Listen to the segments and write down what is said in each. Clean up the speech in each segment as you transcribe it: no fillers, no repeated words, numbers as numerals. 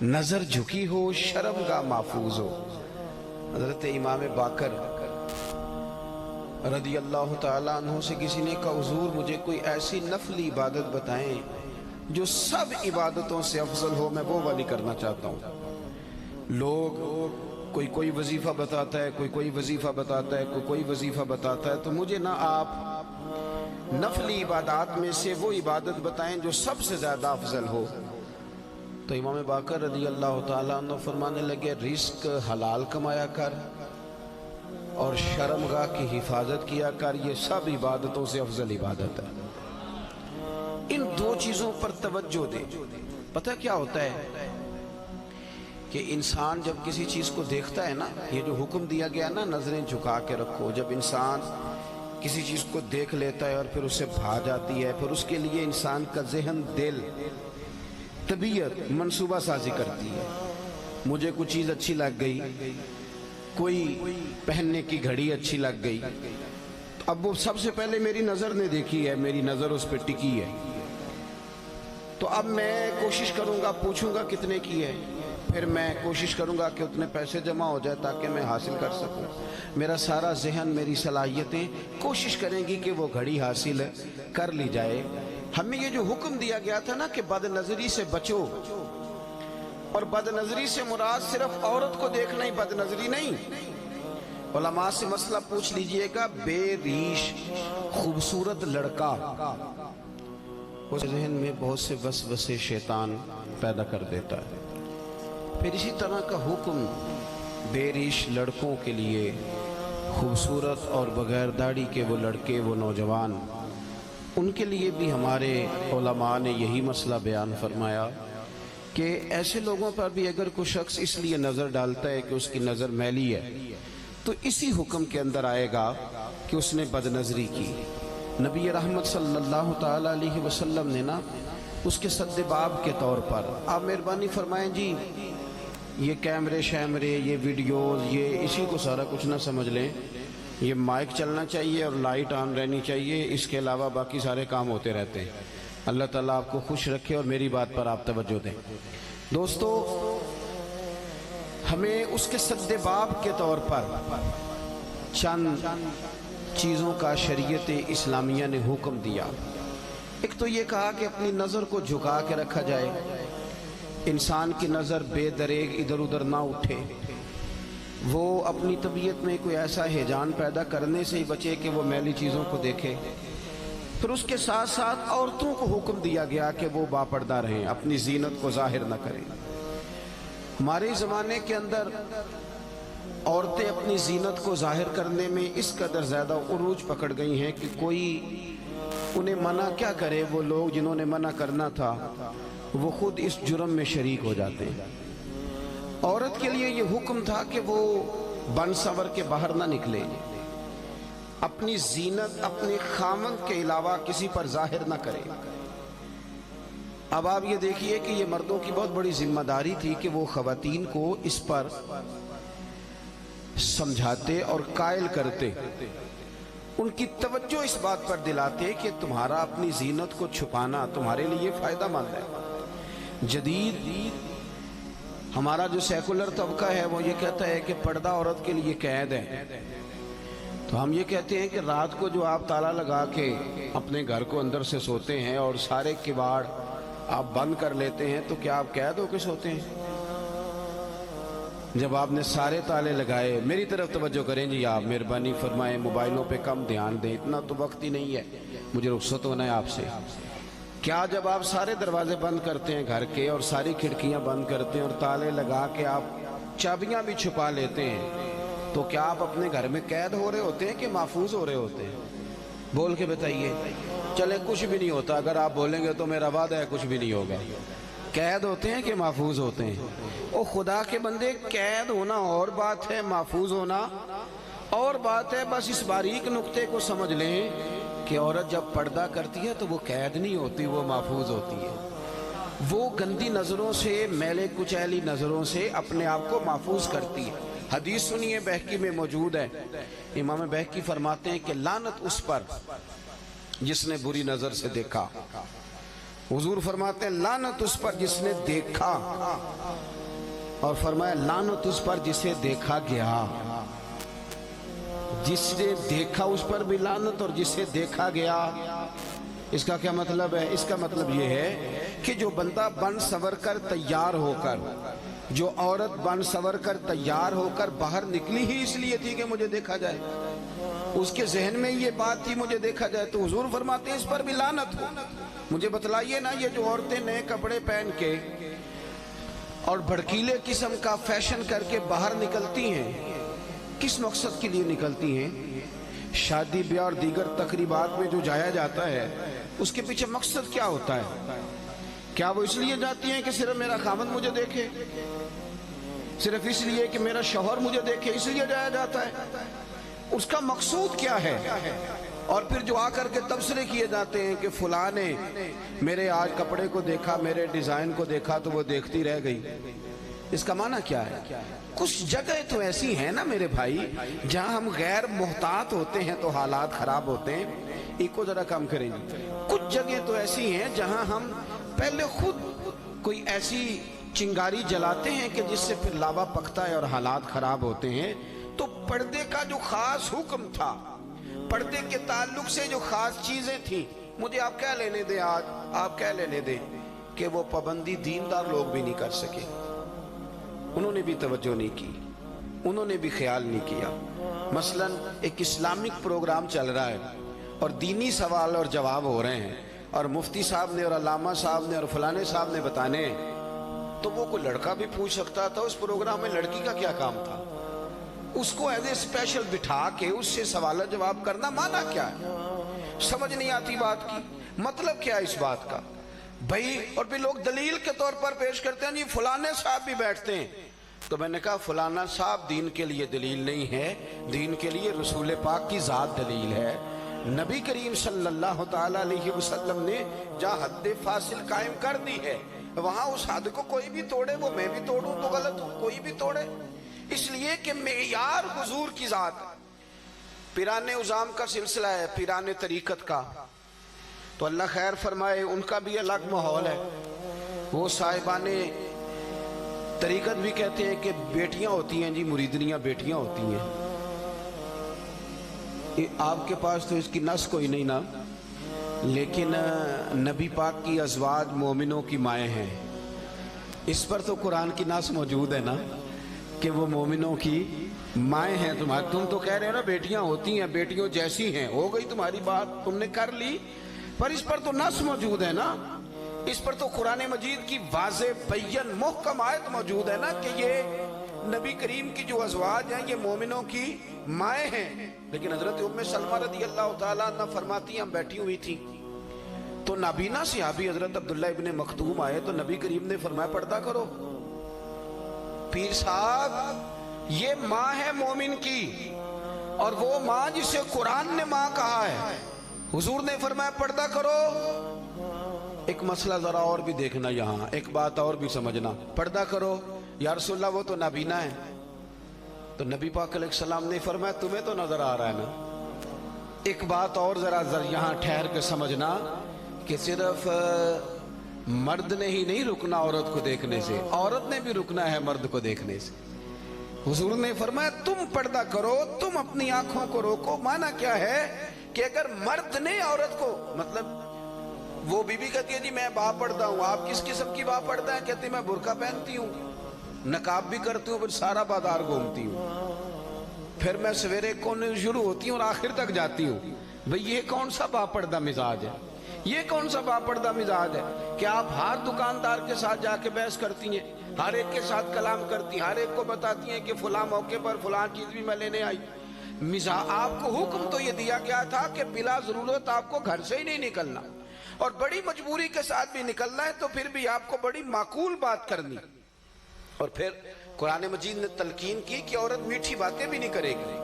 نظر جھکی ہو شرم گاہ محفوظ ہو۔ حضرت امام باقر رضی اللہ تعالیٰ عنہ سے کسی نے کہا حضور مجھے کوئی ایسی نفلی عبادت بتائیں جو سب عبادتوں سے افضل ہو، میں وہ والی کرنا چاہتا ہوں۔ لوگ کوئی وظیفہ بتاتا ہے، کوئی وظیفہ بتاتا ہے، کوئی وظیفہ بتاتا ہے، تو مجھے نہ آپ نفلی عبادات میں سے وہ عبادت بتائیں جو سب سے زیادہ افضل ہو۔ تو امام باقر رضی اللہ تعالیٰ عنہ فرمانے لگے رزق حلال کمایا کر اور شرمگاہ کی حفاظت کیا کر، یہ سب عبادتوں سے افضل عبادت ہے۔ ان دو چیزوں پر توجہ دے۔ پتہ کیا ہوتا ہے کہ انسان جب کسی چیز کو دیکھتا ہے نا، یہ جو حکم دیا گیا نا نظریں جھکا کے رکھو، جب انسان کسی چیز کو دیکھ لیتا ہے اور پھر اسے بھا جاتی ہے، پھر اس کے لیے انسان کا ذہن، دل، طبیعت منصوبہ سازی کرتی ہے۔ مجھے کوئی چیز اچھی لگ گئی، کوئی پہننے کی گھڑی اچھی لگ گئی، اب وہ سب سے پہلے میری نظر نے دیکھی ہے، میری نظر اس پہ ٹکی ہے، تو اب میں کوشش کروں گا، پوچھوں گا کتنے کی ہے، پھر میں کوشش کروں گا کہ اتنے پیسے جمع ہو جائے تاکہ میں حاصل کر سکوں۔ میرا سارا ذہن، میری صلاحیتیں کوشش کریں گی کہ وہ گھڑی حاصل کر لی جائے۔ ہمیں یہ جو حکم دیا گیا تھا نا کہ بد نظری سے بچو، اور بد نظری سے مراد صرف عورت کو دیکھنا ہی بد نظری نہیں۔ علماء سے مسئلہ پوچھ لیجئے گا، بے ریش خوبصورت لڑکا اس ذہن میں بہت سے وسوسے شیطان پیدا کر دیتا ہے۔ پھر اسی طرح کا حکم بے ریش لڑکوں کے لیے، خوبصورت اور بغیر داڑھی کے وہ لڑکے، وہ نوجوان، ان کے لیے بھی ہمارے علماء نے یہی مسئلہ بیان فرمایا کہ ایسے لوگوں پر بھی اگر کوئی شخص اس لیے نظر ڈالتا ہے کہ اس کی نظر میلی ہے، تو اسی حکم کے اندر آئے گا کہ اس نے بد نظری کی۔ نبی رحمت صلی اللہ تعالیٰ علیہ وسلم نے نا اس کے سد باب کے طور پر، آپ مہربانی فرمائیں جی یہ کیمرے شیمرے، یہ ویڈیوز، یہ اسی کو سارا کچھ نہ سمجھ لیں، یہ مائک چلنا چاہیے اور لائٹ آن رہنی چاہیے، اس کے علاوہ باقی سارے کام ہوتے رہتے ہیں۔ اللہ تعالیٰ آپ کو خوش رکھے اور میری بات پر آپ توجہ دیں۔ دوستو، ہمیں اس کے سد باب کے طور پر چند چیزوں کا شریعت اسلامیہ نے حکم دیا۔ ایک تو یہ کہا کہ اپنی نظر کو جھکا کے رکھا جائے، انسان کی نظر بے دریغ ادھر ادھر نہ اٹھے، وہ اپنی طبیعت میں کوئی ایسا ہیجان پیدا کرنے سے ہی بچے کہ وہ میلی چیزوں کو دیکھے۔ پھر اس کے ساتھ ساتھ عورتوں کو حکم دیا گیا کہ وہ باپردہ رہیں، اپنی زینت کو ظاہر نہ کریں۔ ہمارے زمانے کے اندر عورتیں اپنی زینت کو ظاہر کرنے میں اس قدر زیادہ عروج پکڑ گئی ہیں کہ کوئی انہیں منع کیا کرے، وہ لوگ جنہوں نے منع کرنا تھا وہ خود اس جرم میں شریک ہو جاتے ہیں۔ عورت کے لیے یہ حکم تھا کہ وہ بن سور کے باہر نہ نکلے، اپنی زینت اپنے خامند کے علاوہ کسی پر ظاہر نہ کرے۔ اب آپ یہ دیکھیے کہ یہ مردوں کی بہت بڑی ذمہ داری تھی کہ وہ خواتین کو اس پر سمجھاتے اور قائل کرتے، ان کی توجہ اس بات پر دلاتے کہ تمہارا اپنی زینت کو چھپانا تمہارے لیے فائدہ مند ہے۔ جدید ہمارا جو سیکولر طبقہ ہے وہ یہ کہتا ہے کہ پردہ عورت کے لیے قید ہے، تو ہم یہ کہتے ہیں کہ رات کو جو آپ تالا لگا کے اپنے گھر کو اندر سے سوتے ہیں اور سارے کواڑ آپ بند کر لیتے ہیں، تو کیا آپ قید ہو کے سوتے ہیں؟ جب آپ نے سارے تالے لگائے، میری طرف توجہ کریں جی، آپ مہربانی فرمائیں، موبائلوں پہ کم دھیان دیں، اتنا تو وقت ہی نہیں ہے، مجھے رخصت ہونا ہے آپ سے۔ کیا جب آپ سارے دروازے بند کرتے ہیں گھر کے اور ساری کھڑکیاں بند کرتے ہیں اور تالے لگا کے آپ چابیاں بھی چھپا لیتے ہیں، تو کیا آپ اپنے گھر میں قید ہو رہے ہوتے ہیں کہ محفوظ ہو رہے ہوتے ہیں؟ بول کے بتائیے۔ چلے کچھ بھی نہیں ہوتا، اگر آپ بولیں گے تو میرا وعدہ ہے کچھ بھی نہیں ہوگا۔ قید ہوتے ہیں کہ محفوظ ہوتے ہیں؟ او خدا کے بندے، قید ہونا اور بات ہے، محفوظ ہونا اور بات ہے۔ بس اس باریک نقطے کو سمجھ لیں کہ عورت جب پردہ کرتی ہے تو وہ قید نہیں ہوتی، وہ محفوظ ہوتی ہے۔ وہ گندی نظروں سے، میلے کچیلی نظروں سے اپنے آپ کو محفوظ کرتی ہے۔ حدیث سنیے، بہقی میں موجود ہے، امام بہقی فرماتے ہیں کہ لعنت اس پر جس نے بری نظر سے دیکھا۔ हुजूर फरमाते हैं लानत उस पर जिसने देखा, और फरमाया लानत उस पर जिसे देखा गया। जिसने देखा उस पर भी लानत और जिसे देखा गया। इसका क्या मतलब है? इसका मतलब यह है कि जो बंदा बन सवर कर तैयार होकर, जो औरत बन सवर कर तैयार होकर बाहर निकली ही इसलिए थी कि मुझे देखा जाए, उसके जहन में ये बात थी मुझे देखा जाए, तो हुजूर फरमाते हैं इस पर भी लानत हो। मुझे बतलाइए ना, ये जो औरतें नए कपड़े पहन के और भड़कीले किस्म का फैशन करके बाहर निकलती हैं, किस मकसद के लिए निकलती हैं? शादी ब्याह और दीगर तकरीबात में जो जाया जाता है उसके पीछे मकसद क्या होता है? क्या वो इसलिए जाती हैं कि सिर्फ मेरा खामद मुझे देखे, सिर्फ इसलिए कि मेरा शौहर मुझे देखे, इसलिए जाया जाता है? उसका मकसूद क्या है? और फिर जो आकर के तबसरे किए जाते हैं कि फलां ने मेरे आज कपड़े को देखा, मेरे डिजाइन को देखा तो वो देखती रह गई, इसका माना क्या है? कुछ जगह तो ऐसी हैं ना मेरे भाई, जहां हम गैर मुहतात होते हैं तो हालात खराब होते हैं। इको जरा कम करेंगे। कुछ जगह तो ऐसी हैं जहां हम पहले खुद कोई ऐसी चिंगारी जलाते हैं कि जिससे फिर लावा पकता है और हालात खराब होते हैं। तो पर्दे का जो खास हुक्म था, पर्दे के ताल्लुक से जो खास चीजें थी, मुझे आप क्या लेने दें, आज आप क्या लेने दें कि वो पाबंदी दीनदार लोग भी नहीं कर सके। उन्होंने भी तवज्जो नहीं की, उन्होंने भी ख्याल नहीं किया। मसलन एक इस्लामिक प्रोग्राम चल रहा है और दीनी सवाल और जवाब हो रहे हैं और मुफ्ती साहब ने और अल्लामा साहब ने और फलाने साहब ने बताने, तो वो कोई लड़का भी पूछ सकता था उस प्रोग्राम में लड़की का क्या काम था? उसको एज ए स्पेशल बिठा के उससे सवाल जवाब करना माना क्या है? समझ नहीं आती बात की, मतलब क्या है इस बात का भाई? और भी लोग दलील के तौर पर पेश करते हैं, जी फलाने साहब भी बैठते हैं। तो मैंने कहा फलाना साहब दीन के लिए दलील नहीं है, दीन के लिए रसूल पाक की जात दलील है। नबी करीम सल्लल्लाहु ताला अलैहि वसल्लम ने जहाँ हद फासिल कायम कर दी है, वहां उस हद को कोई भी तोड़े, वो मैं भी तोड़ूं तो गलत हो, कोई भी तोड़े, इसलिए कि मेयार हुजूर की जात। पिराने उजाम का सिलसिला है, पिराने तरीकत का, तो अल्लाह खैर फरमाए, उनका भी अलग माहौल है। वो साहिबाने तरीकत भी कहते हैं कि बेटियां होती हैं जी, मुरीदनियां बेटियां होती हैं। आपके पास तो इसकी नस कोई नहीं ना, लेकिन नबी पाक की अज़वाज मोमिनों की माएँ हैं, इस पर तो कुरान की नस मौजूद है ना कि वो मोमिनों की माएँ हैं। तुम्हारी, तुम तो कह रहे हो ना बेटियां होती हैं, बेटियों जैसी हैं, हो गई तुम्हारी बात, तुमने कर ली, पर इस पर तो नस मौजूद है ना, इस पर तो कुरान मजीद की वाज़े बय्यन मुहकम आयत मौजूद है ना कि ये नबी करीम की जो अज़वाज हैं ये मोमिनों की माएँ हैं। लेकिन हजरत उम्मे सलमा रदी अल्लाह तआला अन्हा फरमाती, हम बैठी हुई थी तो नाबीना सहाबी हजरत अब्दुल्ला इब्ने मखतूम आए, तो नबी करीम ने फरमाया पर्दा करो। पीर साहब ये माँ है मोमिन की, और वो माँ जिसे कुरान ने माँ कहा है, हुजूर ने फरमाया पर्दा करो। एक मसला जरा और भी देखना, यहाँ एक बात और भी समझना, पर्दा करो या रसूलल्लाह वो तो नाबीना है, तो नबी पाक अलैहिस्सलाम ने फरमाया तुम्हें तो नजर आ रहा है ना। एक बात और जरा यहाँ ठहर के समझना कि सिर्फ मर्द ने ही नहीं रुकना औरत को देखने से, औरत ने भी रुकना है मर्द को देखने से। हुजूर ने फरमाया तुम पर्दा करो, तुम अपनी आंखों को रोको। माना क्या है कि अगर मर्द ने औरत को, मतलब वो बीबी कहती है जी मैं बापर्दा हूँ, आप किस किस्म की बापर्दा है? कहती मैं बुर्का पहनती हूँ, नकाब भी करती हूँ, फिर सारा बाजार घूमती हूँ, फिर मैं सवेरे कोने शुरू होती हूँ और आखिर तक जाती हूँ। भाई ये कौन सा बापर्दा मिजाज है? ये कौन सा बापर्दा मिजाज है कि आप हर दुकानदार के साथ जाके बहस करती हैं, हर एक के साथ कलाम करती हैं, हर एक को बताती हैं कि फलां मौके पर फलां चीज भी मैं लेने आई। आपको हुक्म तो ये दिया गया था कि बिला जरूरत आपको घर से ही नहीं निकलना, और बड़ी मजबूरी के साथ भी निकलना है तो फिर भी आपको बड़ी माकूल बात करनी। और फिर कुरान मजीद ने तलकीन की कि औरत मीठी बातें भी नहीं करेगी।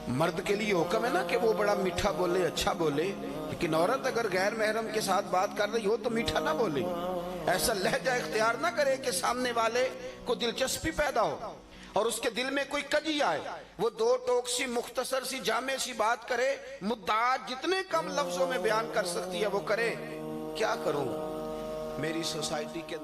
मर्द के लिए हुक्म है ना कि वो बड़ा मीठा बोले, अच्छा बोले, लेकिन औरत अगर गैर महरम के साथ बात कर रही हो तो मीठा ना बोले, ऐसा लहजा इख्तियार ना करे कि सामने वाले को दिलचस्पी पैदा हो। اور اس کے دل میں کوئی کجی آئے، وہ دو ٹوک سی مختصر سی جامع سی بات کرے، مدعات جتنے کم لفظوں میں بیان کر سکتی ہے وہ کرے۔ کیا کروں، میری سوسائٹی کے